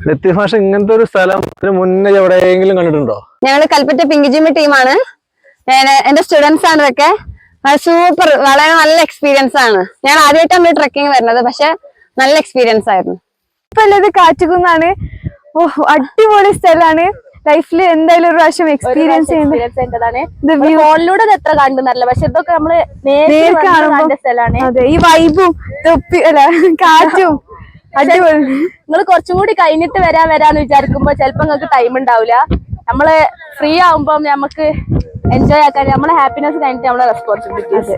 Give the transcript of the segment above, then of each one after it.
ലത്തീഫ് ഇങ്ങനത്തെ ഒരു സ്ഥലം മുന്നേ എവിടെയെങ്കിലും കണ്ടിട്ടുണ്ടോ? ഞങ്ങള് കൽപ്പറ്റ പിങ്ക് ജിമ്മി ടീമാണ്. എന്റെ സ്റ്റുഡൻസ് ആണ് ഇതൊക്കെ. സൂപ്പർ, വളരെ നല്ല എക്സ്പീരിയൻസ് ആണ്. ഞാൻ ആദ്യമായിട്ടാണ് ട്രെക്കിങ് വരുന്നത്, പക്ഷെ നല്ല എക്സ്പീരിയൻസ് ആയിരുന്നു. ഇപ്പൊ ഉള്ളത് കാറ്റുകുന്നാണ്. ഓഹ്, അടിപൊളി സ്ഥലമാണ്. ലൈഫിൽ എന്തായാലും ഒരു പ്രാവശ്യം എക്സ്പീരിയൻസ് ചെയ്യേണ്ടതാണ്. ഫോണിലൂടെ എത്ര കണ്ടെന്നല്ല, പക്ഷെ ഇതൊക്കെ നമ്മള് നേരിട്ട് കാണുന്ന സ്ഥലമാണ്. അതെ, ഈ വൈബും കാറ്റും അടിപൊളി. നിങ്ങൾ കുറച്ചും കൂടി കഴിഞ്ഞിട്ട് വരാന്ന് വിചാരിക്കുമ്പോ ചിലപ്പോ നിങ്ങൾക്ക് ടൈം ഉണ്ടാവില്ല. നമ്മള് ഫ്രീ ആവുമ്പോ നമുക്ക് എൻജോയ് ആക്കാൻ, നമ്മളെ ഹാപ്പിനെസ് കഴിഞ്ഞിട്ട് നമ്മളെ റെസ്പോൺസിബിലിറ്റീസ്.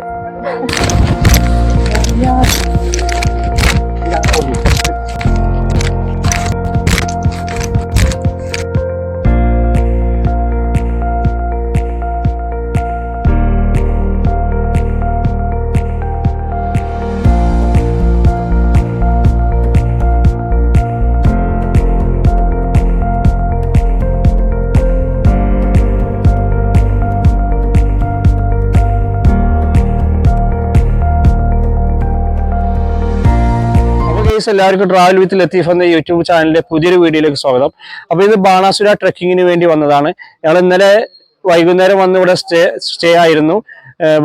എല്ലാവർക്കും ട്രാവൽ വിത്ത് ലത്തീഫ് എന്ന യൂട്യൂബ് ചാനലിന്റെ പുതിയൊരു വീഡിയോയിലേക്ക് സ്വാഗതം. അപ്പൊ ഇത് ബാണാസുര ട്രെക്കിങ്ങിന് വേണ്ടി വന്നതാണ്. ഞങ്ങൾ ഇന്നലെ വൈകുന്നേരം വന്ന് ഇവിടെ സ്റ്റേ ആയിരുന്നു.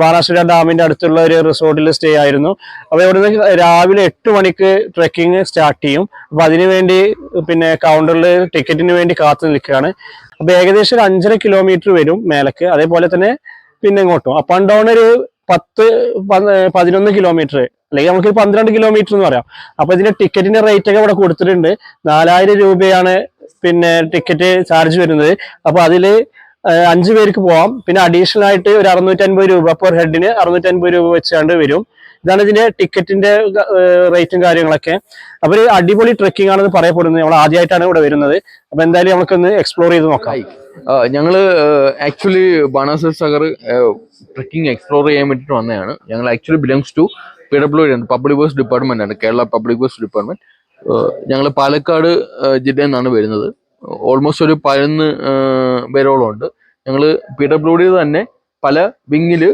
ബാണാസുര ഡാമിന്റെ അടുത്തുള്ള ഒരു റിസോർട്ടിൽ സ്റ്റേ ആയിരുന്നു. അപ്പൊ ഇവിടുന്ന് രാവിലെ 8 മണിക്ക് ട്രെക്കിങ് സ്റ്റാർട്ട് ചെയ്യും. അപ്പൊ അതിനുവേണ്ടി പിന്നെ കൗണ്ടറിൽ ടിക്കറ്റിന് വേണ്ടി കാത്തു നിൽക്കുകയാണ്. അപ്പൊ ഏകദേശം ഒരു 5.5 കിലോമീറ്റർ വരും മേലക്ക്. അതേപോലെ തന്നെ പിന്നെ ഇങ്ങോട്ടും അപ്പ് ആൻഡ് ഡൗൺ ഒരു 10-11 കിലോമീറ്റർ, അല്ലെങ്കിൽ നമുക്ക് 12 കിലോമീറ്റർ എന്ന് പറയാം. അപ്പൊ ഇതിന്റെ ടിക്കറ്റിന്റെ റേറ്റ് ഒക്കെ ഇവിടെ കൊടുത്തിട്ടുണ്ട്. 4000 രൂപയാണ് പിന്നെ ടിക്കറ്റ് ചാർജ് വരുന്നത്. അപ്പൊ അതില് 5 പേർക്ക് പോവാം. പിന്നെ അഡീഷണൽ ആയിട്ട് ഒരു 650 രൂപ പെർ ഹെഡിന് 650 രൂപ വെച്ചാണ്ട് വരും. ഇതാണ് ഇതിന്റെ ടിക്കറ്റിന്റെ റേറ്റും കാര്യങ്ങളൊക്കെ. അപ്പൊ ഒരു അടിപൊളി ട്രെക്കിംഗ് ആണെന്ന് പറയപ്പെടുന്നത്. നമ്മൾ ആദ്യമായിട്ടാണ് ഇവിടെ വരുന്നത്. അപ്പൊ എന്തായാലും നമുക്കൊന്ന് എക്സ്പ്ലോർ ചെയ്ത് നോക്കാം. ഞങ്ങള് actually Banasura Sagar trekking explore ചെയ്യാൻ വേണ്ടിയിട്ട് വന്നതാണ്. ഞങ്ങൾ actually belongs to PWD, public waste department ആണ്, കേരള പബ്ലിക് വേസ്റ്റ് ഡിപ്പാർട്ട്മെന്റ്. ഞങ്ങൾ പാലക്കാട് ജില്ലയിൽ നിന്നാണ് വരുന്നത്. ഓൾമോസ്റ്റ് ഒരു 11 പേരോളം ഉണ്ട്. ഞങ്ങൾ PWD തന്നെ പല വിങ്ങില്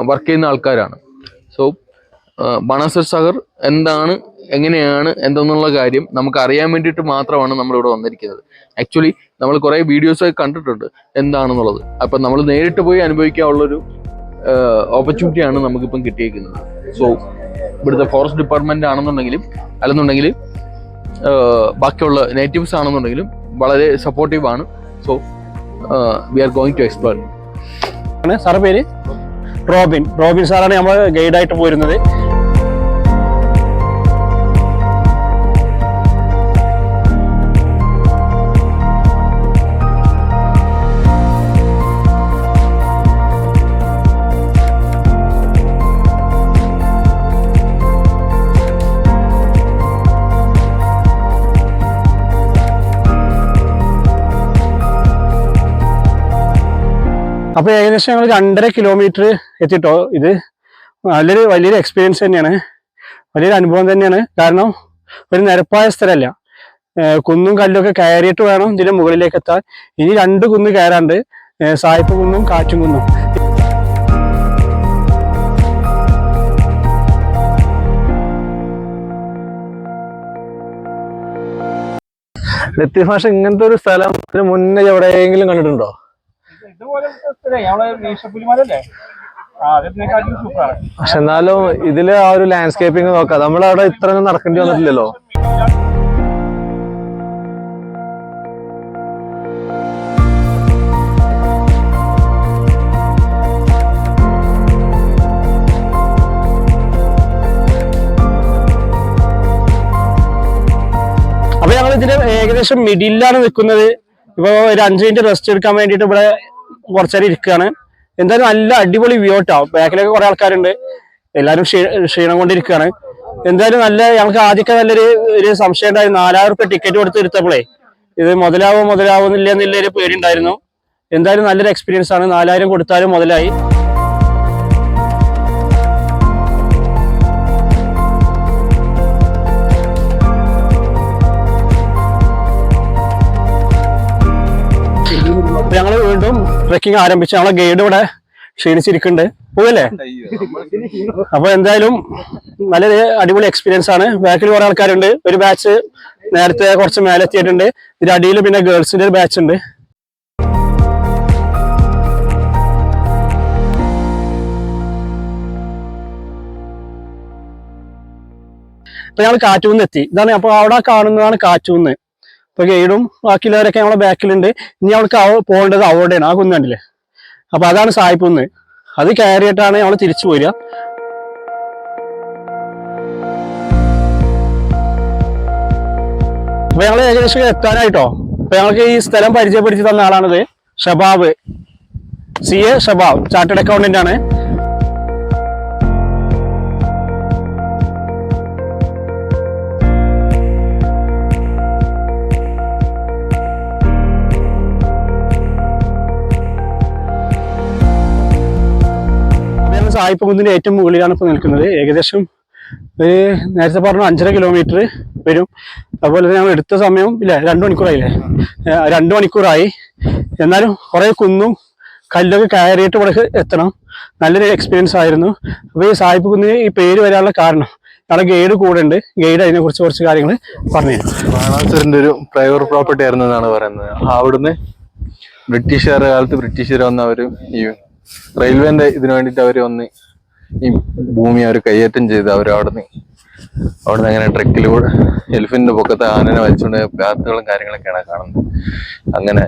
വർക്ക് ചെയ്യുന്ന ആൾക്കാരാണ്. സോ ബാണാസുര സാഗർ എന്താണ്, എങ്ങനെയാണ്, എന്തെന്നുള്ള കാര്യം നമുക്ക് അറിയാൻ വേണ്ടിയിട്ട് മാത്രമാണ് നമ്മളിവിടെ വന്നിരിക്കുന്നത്. ആക്ച്വലി നമ്മൾ കുറേ വീഡിയോസൊക്കെ കണ്ടിട്ടുണ്ട് എന്താണെന്നുള്ളത്. അപ്പം നമ്മൾ നേരിട്ട് പോയി അനുഭവിക്കാനുള്ളൊരു ഓപ്പർച്യൂണിറ്റിയാണ് നമുക്കിപ്പം കിട്ടിയിരിക്കുന്നത്. സോ ഇവിടുത്തെ ഫോറസ്റ്റ് ഡിപ്പാർട്ട്മെന്റ് ആണെന്നുണ്ടെങ്കിലും അല്ലെന്നുണ്ടെങ്കിൽ ബാക്കിയുള്ള നേറ്റീവ്സ് ആണെന്നുണ്ടെങ്കിലും വളരെ സപ്പോർട്ടീവ് ആണ്. So we are going to explore. സാറിന്റെ പേര്? റോബിൻ സാറാണ് നമ്മൾ ഗൈഡായിട്ട് പോരുന്നത്. അപ്പൊ ഏകദേശം ഞങ്ങൾ 2.5 കിലോമീറ്റർ എത്തിട്ടോ. ഇത് വലിയൊരു എക്സ്പീരിയൻസ് തന്നെയാണ്, വലിയൊരു അനുഭവം തന്നെയാണ്. കാരണം ഒരു നിരപ്പായ സ്ഥലമല്ല, കുന്നും കല്ലൊക്കെ കയറിയിട്ട് വേണം ഇതിന്റെ മുകളിലേക്ക് എത്താൻ. ഇനി 2 കുന്ന് കയറാണ്ട്, സായിപ്പ് കുന്നും കാറ്റും കുന്നും. ലത്തീഫ് ഇങ്ങനത്തെ ഒരു സ്ഥലം മുന്നേ എവിടെയെങ്കിലും കണ്ടിട്ടുണ്ടോ? പക്ഷെ എന്നാലും ഇതില് ആ ഒരു ലാൻഡ്സ്കേപ്പിംഗ് നോക്കാം. നമ്മളവിടെ ഇത്രയൊന്നും നടക്കേണ്ടി വന്നിട്ടില്ലല്ലോ. അപ്പൊ ഞങ്ങൾ ഇതിന് ഏകദേശം മിഡിലാണ് നിൽക്കുന്നത്. ഇപ്പൊ ഒരു 5 മിനിറ്റ് റെസ്റ്റ് എടുക്കാൻ വേണ്ടിയിട്ട് ഇവിടെ കുറച്ചേരം ഇരിക്കുകയാണ്. എന്തായാലും നല്ല അടിപൊളി വ്യൂ ട്ടോ. ബാക്കിലൊക്കെ കുറെ ആൾക്കാരുണ്ട്, എല്ലാവരും ക്ഷീണം കൊണ്ടിരിക്കുകയാണ്. എന്തായാലും ഞങ്ങൾക്ക് ആദ്യമൊക്കെ നല്ലൊരു സംശയം ഉണ്ടായിരുന്നു. 4000 രൂപ ടിക്കറ്റ് കൊടുത്ത് എടുത്തപ്പോഴേ ഇത് മുതലാവുന്നില്ല എന്നുള്ളൊരു പേടി ഉണ്ടായിരുന്നു. എന്തായാലും നല്ലൊരു എക്സ്പീരിയൻസ് ആണ്. 4000 കൊടുത്താലും മുതലായി. ഞങ്ങൾ വീണ്ടും ട്രെക്കിംഗ് ആരംഭിച്ചു. ഞങ്ങളെ ഗൈഡ് ഇവിടെ ക്ഷീണിച്ചിരിക്കുന്നുണ്ട്. പോകല്ലേ? അപ്പൊ എന്തായാലും നല്ലൊരു അടിപൊളി എക്സ്പീരിയൻസ് ആണ്. ബാക്കിൽ കുറെ ആൾക്കാരുണ്ട്. ഒരു ബാച്ച് നേരത്തെ കുറച്ച് മേലെ എത്തിയിട്ടുണ്ട്. ഇതിന്റെ അടിയിൽ പിന്നെ ഗേൾസിന്റെ ഒരു ബാച്ച് ഉണ്ട്. അപ്പൊ ഞങ്ങൾ കാറ്റൂന്ന് എത്തി. ഇതാണ് അപ്പൊ അവിടെ കാണുന്നതാണ് കാറ്റൂന്ന്. ഇപ്പൊ ഗൈഡും ബാക്കിയുള്ളവരൊക്കെ നമ്മളെ ബാക്കിലുണ്ട്. ഇനി അവൾക്ക് പോകേണ്ടത് അവിടെയാണ്, ആ കുന്ന് കണ്ടില്ലേ? അപ്പൊ അതാണ് സായിപ്പുന്ന്. അത് കയറിയിട്ടാണ് ഞങ്ങൾ തിരിച്ചു പോരുക. അപ്പൊ ഞങ്ങൾ ഏകദേശം എത്താനായിട്ടോ. അപ്പൊ ഞങ്ങൾക്ക് ഈ സ്ഥലം പരിചയപ്പെടുത്തി തന്ന ആളാണിത്, Shabab, CA Shabab, chartered accountant ആണ്. സായിപ്പ് കുന്നിന്റെ ഏറ്റവും മുകളിലാണ് ഇപ്പൊ നിൽക്കുന്നത്. ഏകദേശം ഒരു നേരത്തെ പറഞ്ഞ 5.5 കിലോമീറ്റർ വരും. അതുപോലെ തന്നെ ഞങ്ങൾ എടുത്ത സമയം ഇല്ല 2 മണിക്കൂറായില്ലേ? 2 മണിക്കൂറായി. എന്നാലും കുറെ കുന്നും കല്ലൊക്കെ കയറിയിട്ട് ഇവിടെ എത്തണം. നല്ലൊരു എക്സ്പീരിയൻസ് ആയിരുന്നു. അപ്പൊ ഈ സായിപ്പ് കുന്നിന് ഈ പേര് വരാനുള്ള കാരണം ഞങ്ങളുടെ ഗൈഡ് കൂടെ ഉണ്ട്. ഗൈഡ് അതിനെ കുറിച്ച് കുറച്ച് കാര്യങ്ങൾ പറഞ്ഞു തരും. ബാണാസുരന്റെ ഒരു പ്രൈവറ്റ് പ്രോപ്പർട്ടി ആയിരുന്നു എന്നാണ് പറയുന്നത്. അവിടുന്ന് ബ്രിട്ടീഷുകാരുടെ കാലത്ത് ബ്രിട്ടീഷുകാർ വന്ന് അവര് ഈ റെയിൽവേന്റെ ഇതിനു വേണ്ടിയിട്ട് അവർ വന്ന് ഈ ഭൂമി അവർ കൈയേറ്റം ചെയ്ത് അവർ അവിടുന്ന് അങ്ങനെ ട്രെക്കിലൂടെ എലിഫന്റിന്റെ പൊക്കത്തെ ആനനെ വലിച്ചുകൊണ്ട് പാത്തുകളും കാര്യങ്ങളൊക്കെയാണ് കാണുന്നത്. അങ്ങനെ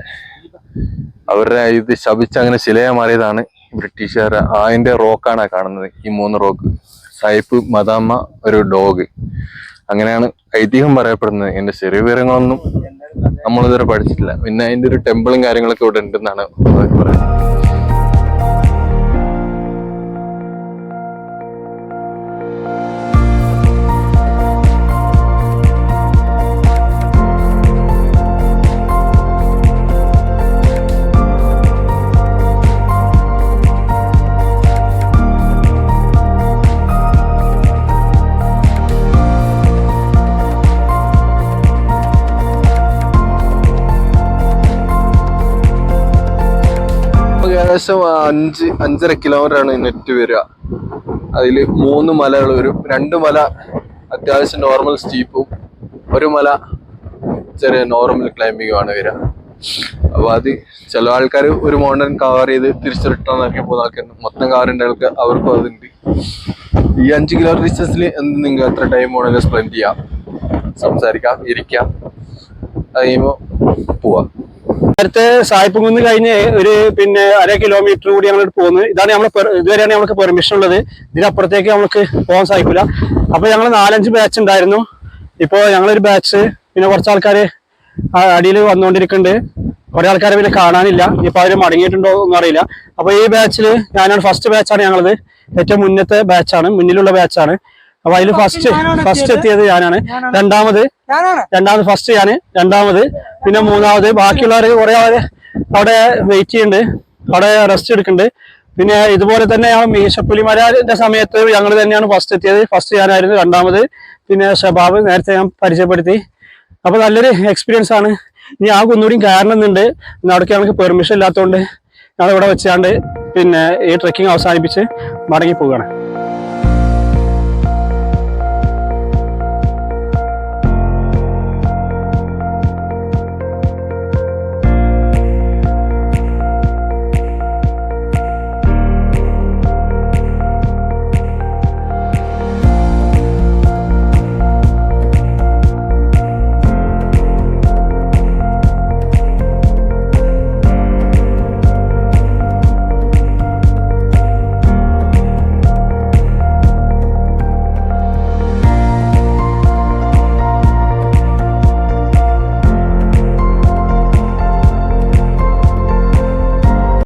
അവരുടെ ഇത് ശപിച്ച് അങ്ങനെ ശിലയെ മാറിയതാണ് ബ്രിട്ടീഷുകാർ. അതിന്റെ റോക്കാണ് കാണുന്നത്, ഈ 3 റോക്ക്. സായിപ്പ്, മദാമ്മ, ഒരു ഡോഗ്. അങ്ങനെയാണ് ഐതിഹ്യം പറയപ്പെടുന്നത്. ഇതിന്റെ ശരീരവിവരങ്ങളൊന്നും നമ്മളിതുവരെ പഠിച്ചിട്ടില്ല. പിന്നെ അതിന്റെ ഒരു ടെമ്പിളും കാര്യങ്ങളൊക്കെ ഇവിടെ ഉണ്ടെന്നാണ് പറയുന്നത്. ഏകദേശം 5.5 കിലോമീറ്റർ ആണ് നെറ്റ് വരിക. അതിൽ 3 മലകൾ വരും. 2 മല അത്യാവശ്യം നോർമൽ സ്റ്റീപ്പും 1 മല ചെറിയ നോർമൽ ക്ലൈംബിങ്ങും ആണ് വരിക. അപ്പൊ അത് ചില ആൾക്കാർ ഒരു മൗണ്ടൻ കവർ ചെയ്ത് തിരിച്ചു റിട്ടേൺ ആക്കി പോകുന്ന ആൾക്കാർ, മൊത്തം കവറിന്റെ ആൾക്ക് അവർക്കും അതുണ്ട്. ഈ 5 കിലോമീറ്റർ ഡിസ്റ്റൻസിൽ എന്ത് നിങ്ങൾക്ക് എത്ര ടൈം വേണമെങ്കിലും സ്പെൻഡ് ചെയ്യാം, സംസാരിക്കാം, ഇരിക്കാം, അത് കഴിയുമ്പോൾ പോവാം. നേരത്തെ സായിപ്പ് കുന്ന് കഴിഞ്ഞ് ഒരു 1/2 കിലോമീറ്റർ കൂടി ഞങ്ങൾ പോകുന്നത്. ഇതാണ് ഇതുവരെയാണ് നമുക്ക് പെർമിഷൻ ഉള്ളത്. ഇതിനപ്പുറത്തേക്ക് നമുക്ക് പോകാൻ സാധിക്കില്ല. അപ്പൊ ഞങ്ങൾ 4-5 ബാച്ച് ഉണ്ടായിരുന്നു. ഇപ്പോ ഞങ്ങളൊരു ബാച്ച്, പിന്നെ കുറച്ച് ആൾക്കാര് അടിയിൽ വന്നുകൊണ്ടിരിക്കുന്നുണ്ട്. കുറെ ആൾക്കാരെ പിന്നെ കാണാനില്ല. ഇപ്പൊ അവര് മടങ്ങിയിട്ടുണ്ടോ ഒന്നും അറിയില്ല. അപ്പൊ ഈ ബാച്ചിൽ ഞാനാണ് ഫസ്റ്റ് ബാച്ചാണ് ഞങ്ങളത്. ഏറ്റവും മുന്നത്തെ ബാച്ചാണ്, മുന്നിലുള്ള ബാച്ചാണ്. അപ്പൊ അതിൽ ഫസ്റ്റ് എത്തിയത് ഞാനാണ്. രണ്ടാമത് ഫസ്റ്റ് ഞാന്, രണ്ടാമത്, പിന്നെ മൂന്നാമത്. ബാക്കിയുള്ളവർ കുറെ അവിടെ വെയിറ്റ് ചെയ്യുന്നുണ്ട്, അവിടെ റെസ്റ്റ് എടുക്കുന്നുണ്ട്. പിന്നെ ഇതുപോലെ തന്നെ മീശപ്പുലിമലയുടെ സമയത്ത് ഞങ്ങൾ തന്നെയാണ് ഫസ്റ്റ് എത്തിയത്. ഫസ്റ്റ് ഞാനായിരുന്നു. രണ്ടാമത് പിന്നെ ഷബാബ്, നേരത്തെ ഞാൻ പരിചയപ്പെടുത്തി. അപ്പൊ നല്ലൊരു എക്സ്പീരിയൻസ് ആണ്. ഇനി ആ കുന്നൂടിയും കയറണമെന്നുണ്ട്. അവിടേക്ക് ഞങ്ങൾക്ക് പെർമിഷൻ ഇല്ലാത്തതുകൊണ്ട് ഞങ്ങൾ ഇവിടെ വെച്ചാണ്ട് പിന്നെ ഈ ട്രെക്കിംഗ് അവസാനിപ്പിച്ച് മടങ്ങി പോവുകയാണ്.